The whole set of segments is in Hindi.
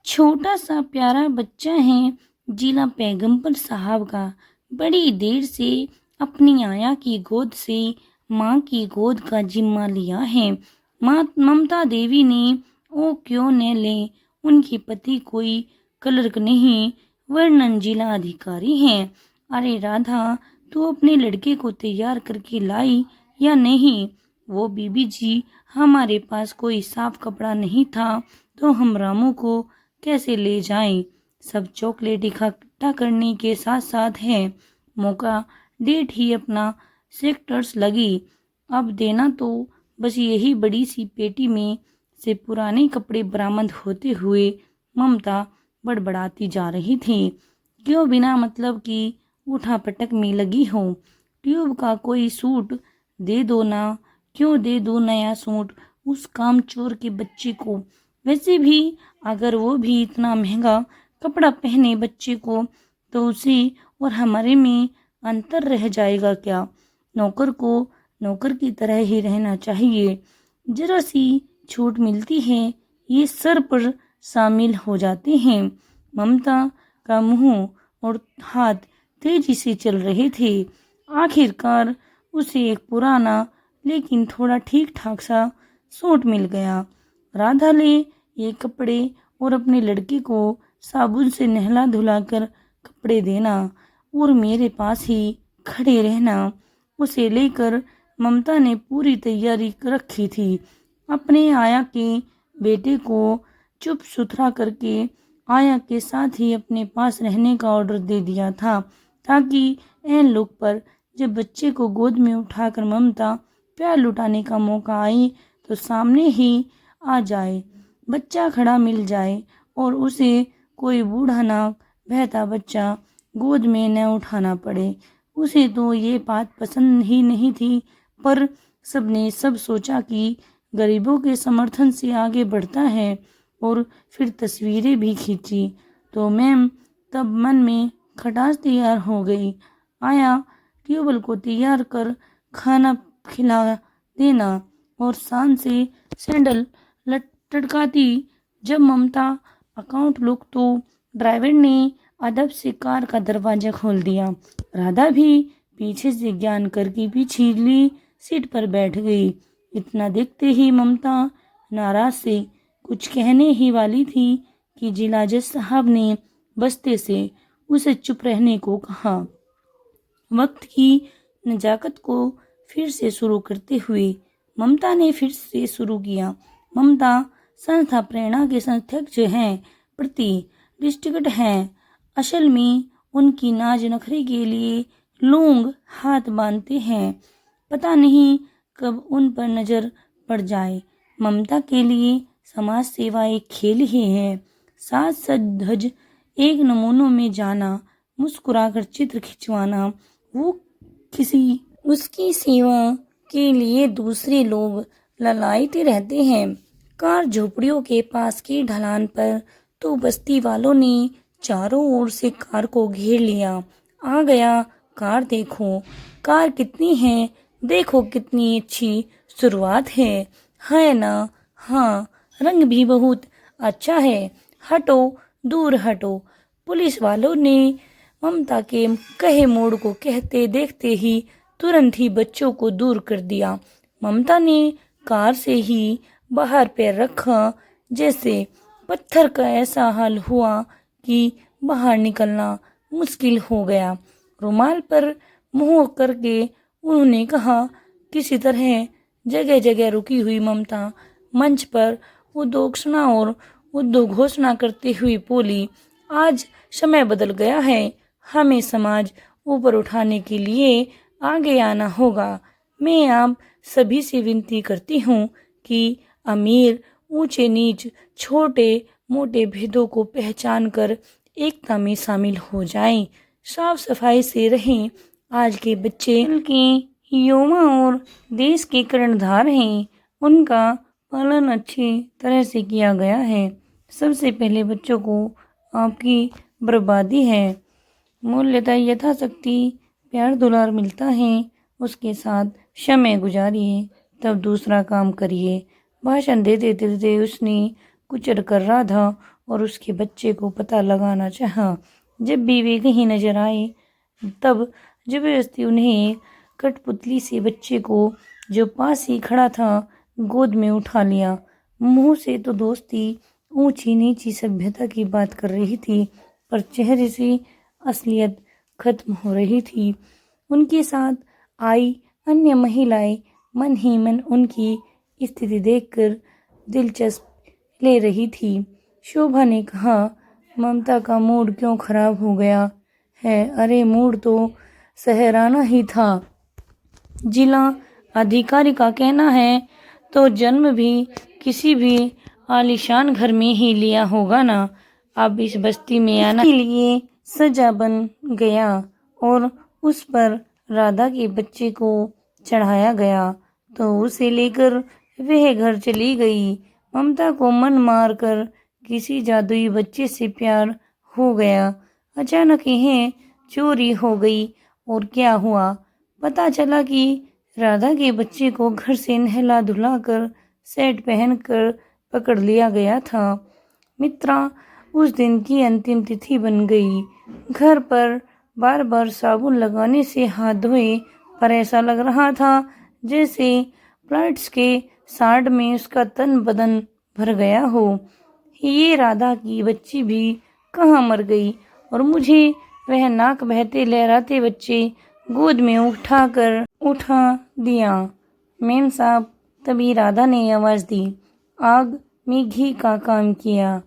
छोटा सा प्यारा बच्चा है जिला पैगंबर साहब का। बड़ी देर से अपनी आया की गोद से माँ की गोद का जिम्मा लिया है। माँ ममता देवी ने ओ क्यों न ले, उनके पति कोई क्लर्क नहीं वर्णन जिला अधिकारी हैं। अरे राधा, तू अपने लड़के को तैयार करके लाई या नहीं? वो बीबी जी, हमारे पास कोई साफ कपड़ा नहीं था तो हम रामू को कैसे ले जाएं? सब चॉकलेट इकट्ठा करने के साथ साथ है। मौका डेट ही अपना सेक्टर्स लगी। अब देना तो बस यही बड़ी सी पेटी में से पुराने कपड़े बरामद होते हुए ममता बड़बड़ाती जा रही थी। क्यों बिना मतलब की उठा पटक में लगी हो? ट्यूब का कोई सूट दे दो ना। क्यों दे दो नया सूट उस कामचोर के बच्चे को? वैसे भी अगर वो भी इतना महंगा कपड़ा पहने बच्चे को तो उसे और हमारे में अंतर रह जाएगा क्या? नौकर को नौकर की तरह ही रहना चाहिए। जरा सी छूट मिलती है ये सर पर शामिल हो जाते हैं। ममता का मुंह और हाथ तेजी से चल रहे थे। आखिरकार उसे एक पुराना लेकिन थोड़ा ठीक ठाक सा सूट मिल गया। राधा ले ये कपड़े और अपने लड़के को साबुन से नहला धुलाकर कपड़े देना और मेरे पास ही खड़े रहना। उसे लेकर ममता ने पूरी तैयारी रखी थी। अपने आया के बेटे को चुप सुथरा करके आया के साथ ही अपने पास रहने का ऑर्डर दे दिया था ताकि एन लुक पर जब बच्चे को गोद में उठाकर ममता प्यार लुटाने का मौका आए तो सामने ही आ जाए, बच्चा खड़ा मिल जाए और उसे कोई बूढ़ा नाक बहता बच्चा गोद में न उठाना पड़े। उसे तो ये बात पसंद ही नहीं थी, पर सबने सब सोचा कि गरीबों के समर्थन से आगे बढ़ता है और फिर तस्वीरें भी खींची तो मैम तब मन में खटास तैयार हो गई। आया ट्यूबल को तैयार कर खाना खिला देना और शान से सैंडल लटकाती जब ममता अकाउंट लुक तो ड्राइवर ने अदब से कार का दरवाजा खोल दिया। राधा भी पीछे से ज्ञान करके पिछली सीट पर बैठ गई। इतना देखते ही ममता नाराज से कुछ कहने ही वाली थी कि जिला जज साहब ने बस्ते से उसे चुप रहने को कहा। वक्त की नजाकत को फिर से शुरू करते हुए ममता ने फिर से शुरू किया। ममता संस्था प्रेरणा के संस्थाध्यक्ष हैं, प्रति डिस्ट्रिक्ट हैं। असल में उनकी नाज नखरे के लिए लोग हाथ बांधते हैं। पता नहीं कब उन पर नजर पड़ जाए। ममता के लिए समाज सेवा एक खेल ही है। साज सज धज एक नमूनों में जाना, मुस्कुराकर चित्र खिंचवाना, वो किसी उसकी सेवा के लिए दूसरे लोग ललायते रहते हैं। कार झोपड़ियों के पास की ढलान पर तो बस्ती वालों ने चारों ओर से कार को घेर लिया। आ गया कार, देखो कार कितनी है, देखो कितनी अच्छी शुरुआत है ना? हाँ, रंग भी बहुत अच्छा है। हटो, दूर हटो। पुलिस वालों ने ममता के कहे मोड़ को कहते देखते ही तुरंत ही बच्चों को दूर कर दिया। ममता ने कार से ही बाहर पैर रखा, जैसे पत्थर का ऐसा हाल हुआ कि बाहर निकलना मुश्किल हो गया। रुमाल पर मुंह करके उन्होंने कहा, किसी तरह जगह जगह रुकी हुई ममता मंच पर उद्घोषणा और उद्घोषणा करते हुए बोली, आज समय बदल गया है, हमें समाज ऊपर उठाने के लिए आगे आना होगा। मैं आप सभी से विनती करती हूँ कि अमीर ऊंचे नीच छोटे मोटे भेदों को पहचान कर एकता में शामिल हो जाएं, साफ सफाई से रहें। आज के बच्चे के युवा और देश के कर्णधार हैं, उनका पालन अच्छी तरह से किया गया है। सबसे पहले बच्चों को आपकी बर्बादी है। मूल्यता यथाशक्ति प्यार दुलार मिलता है, उसके साथ समय गुजारिए तब दूसरा काम करिए। भाषण देते देते उसने कुचल कर राधा और उसके बच्चे को पता लगाना चाहा। जब भी वे कहीं नजर आए तब जबरदस्ती उन्हें कठपुतली से बच्चे को, जो पास ही खड़ा था, गोद में उठा लिया। मुंह से तो दोस्ती, ऊंची नीची सभ्यता की बात कर रही थी, पर चेहरे से असलियत खत्म हो रही थी। उनके साथ आई अन्य महिलाएं मन ही मन उनकी स्थिति देखकर दिलचस्प ले रही थी। शोभा ने कहा, ममता का मूड क्यों खराब हो गया है? अरे मूड तो सहराना ही था। जिला अधिकारी का कहना है तो जन्म भी किसी भी आलीशान घर में ही लिया होगा ना। अब इस बस्ती में आने के लिए सजा बन गया और उस पर राधा के बच्चे को चढ़ाया गया, तो उसे लेकर वह घर चली गई। ममता को मन मार कर किसी जादुई बच्चे से प्यार हो गया। अचानक यह चोरी हो गई और क्या हुआ? पता चला कि राधा के बच्चे को घर से नहला धुलाकर सेट पहनकर पकड़ लिया गया था। मित्रा, उस दिन की अंतिम तिथि बन गई। घर पर बार बार साबुन लगाने से हाथ धोए, पर ऐसा लग रहा था जैसे प्लांट्स के साड़ में उसका तन बदन भर गया हो। ये राधा की बच्ची भी कहाँ मर गई और मुझे वह नाक बहते लहराते बच्चे गोद में उठा दिया। मेम साहब, तभी राधा ने आवाज दी। आग में घी का काम किया।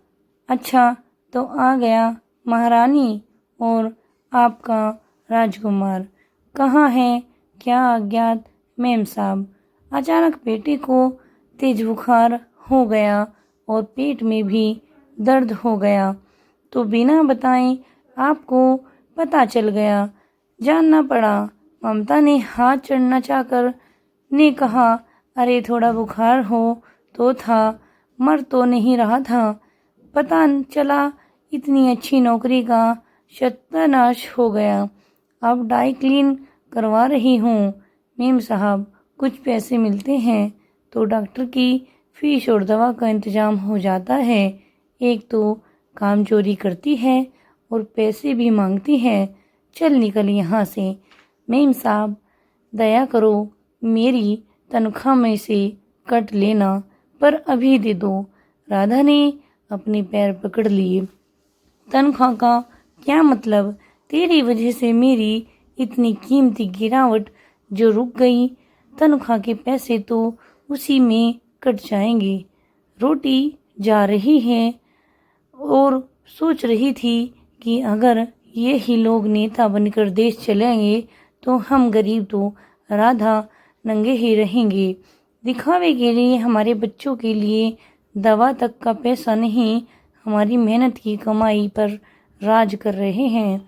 अच्छा तो आ गया महारानी, और आपका राजकुमार कहाँ है? क्या अज्ञात मेम साहब। अचानक बेटे को तेज बुखार हो गया और पेट में भी दर्द हो गया, तो बिना बताए आपको पता चल गया, जानना पड़ा। ममता ने हाथ चढ़ना चाहकर ने कहा, अरे थोड़ा बुखार हो तो था, मर तो नहीं रहा था। पता चला इतनी अच्छी नौकरी का सत्यानाश हो गया। अब डाई क्लीन करवा रही हूँ। मेम साहब, कुछ पैसे मिलते हैं तो डॉक्टर की फीस और दवा का इंतजाम हो जाता है। एक तो काम चोरी करती है और पैसे भी मांगती है। चल निकल यहाँ से। मेम साहब, दया करो, मेरी तनख्वाह में से कट लेना, पर अभी दे दो। राधा ने अपने पैर पकड़ लिए। तनख्वाह का क्या मतलब? तेरी वजह से मेरी इतनी कीमती गिरावट जो रुक गई, तनख्वाह के पैसे तो उसी में कट जाएंगे। रोटी जा रही है और सोच रही थी कि अगर ये ही लोग नेता बनकर देश चलाएंगे तो हम गरीब तो राधा नंगे ही रहेंगे। दिखावे के लिए हमारे बच्चों के लिए दवा तक का पैसा नहीं, हमारी मेहनत की कमाई पर राज कर रहे हैं।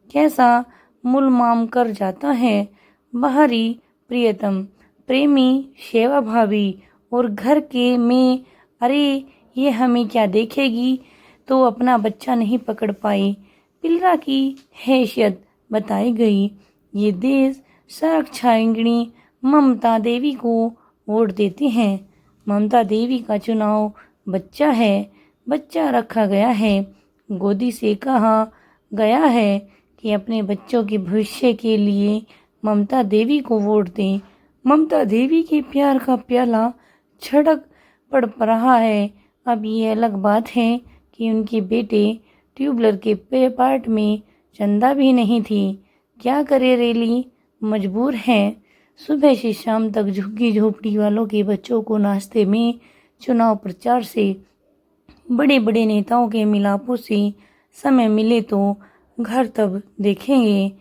कैसा मुलमाम कर जाता है। बाहरी प्रियतम, प्रेमी, सेवा भाभी और घर के में, अरे ये हमें क्या देखेगी, तो अपना बच्चा नहीं पकड़ पाई। पिलरा की हैसियत बताई गई। ये देश सड़क छायांगिणी ममता देवी को वोट देते हैं। ममता देवी का चुनाव बच्चा है, बच्चा रखा गया है। गोदी से कहा गया है कि अपने बच्चों के भविष्य के लिए ममता देवी को वोट दें। ममता देवी के प्यार का प्याला छड़क पड़ रहा है। अब ये अलग बात है कि उनके बेटे ट्यूबलर के पार्ट में चंदा भी नहीं थी। क्या करे रेली, मजबूर हैं। सुबह से शाम तक झुग्गी झोपड़ी वालों के बच्चों को नाश्ते में, चुनाव प्रचार से, बड़े बड़े नेताओं के मिलापों से समय मिले तो घर तब देखेंगे।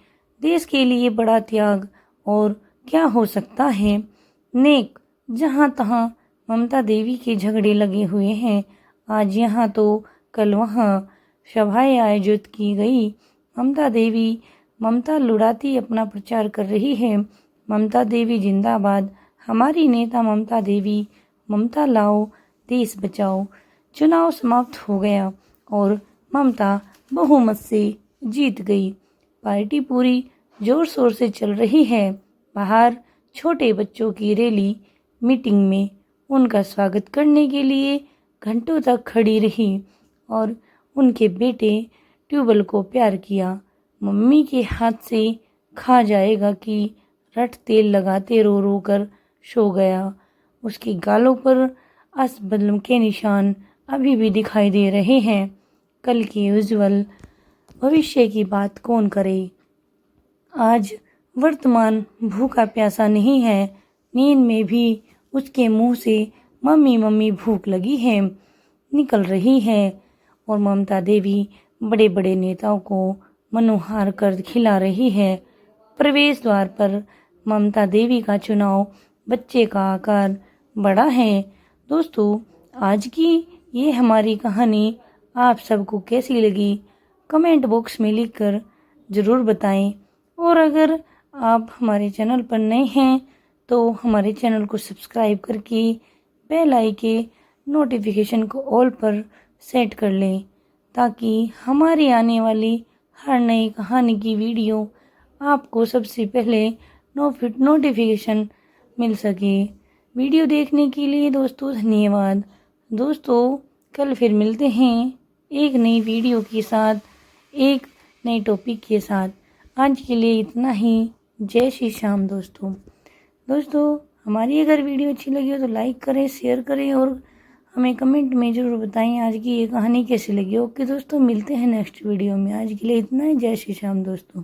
देश के लिए बड़ा त्याग और क्या हो सकता है। नेक जहाँ तहाँ ममता देवी के झगड़े लगे हुए हैं। आज यहाँ तो कल वहाँ सभाएं आयोजित की गई। ममता देवी ममता लुढ़ाती अपना प्रचार कर रही है। ममता देवी जिंदाबाद, हमारी नेता ममता देवी, ममता लाओ, देश बचाओ। चुनाव समाप्त हो गया और ममता बहुमत से जीत गई। पार्टी पूरी जोर शोर से चल रही है। बाहर छोटे बच्चों की रैली मीटिंग में उनका स्वागत करने के लिए घंटों तक खड़ी रही और उनके बेटे ट्यूबल को प्यार किया। मम्मी के हाथ से खा जाएगा कि रट तेल लगाते रो रो कर सो गया। उसके गालों पर असबदल के निशान अभी भी दिखाई दे रहे हैं। कल के उज्जवल भविष्य की बात कौन करे। आज वर्तमान भूखा प्यासा नहीं है, नींद में भी उसके मुंह से मम्मी मम्मी भूख लगी है निकल रही है। और ममता देवी बड़े बड़े नेताओं को मनोहार कर खिला रही है। प्रवेश द्वार पर ममता देवी का चुनाव बच्चे का आकार बड़ा है। दोस्तों, आज की ये हमारी कहानी आप सबको कैसी लगी कमेंट बॉक्स में लिखकर ज़रूर बताएं। और अगर आप हमारे चैनल पर नए हैं तो हमारे चैनल को सब्सक्राइब करके बेल आइकन के नोटिफिकेशन को ऑल पर सेट कर लें, ताकि हमारी आने वाली हर नई कहानी की वीडियो आपको सबसे पहले नोटिफिकेशन मिल सके। वीडियो देखने के लिए दोस्तों धन्यवाद। दोस्तों, कल फिर मिलते हैं एक नई वीडियो के साथ, एक नए टॉपिक के साथ। आज के लिए इतना ही। जय श्री श्याम दोस्तों, हमारी अगर वीडियो अच्छी लगी हो तो लाइक करें, शेयर करें और हमें कमेंट में ज़रूर बताएं आज की ये कहानी कैसी लगी। ओके दोस्तों, मिलते हैं नेक्स्ट वीडियो में। आज के लिए इतना ही। जय श्री श्याम दोस्तों।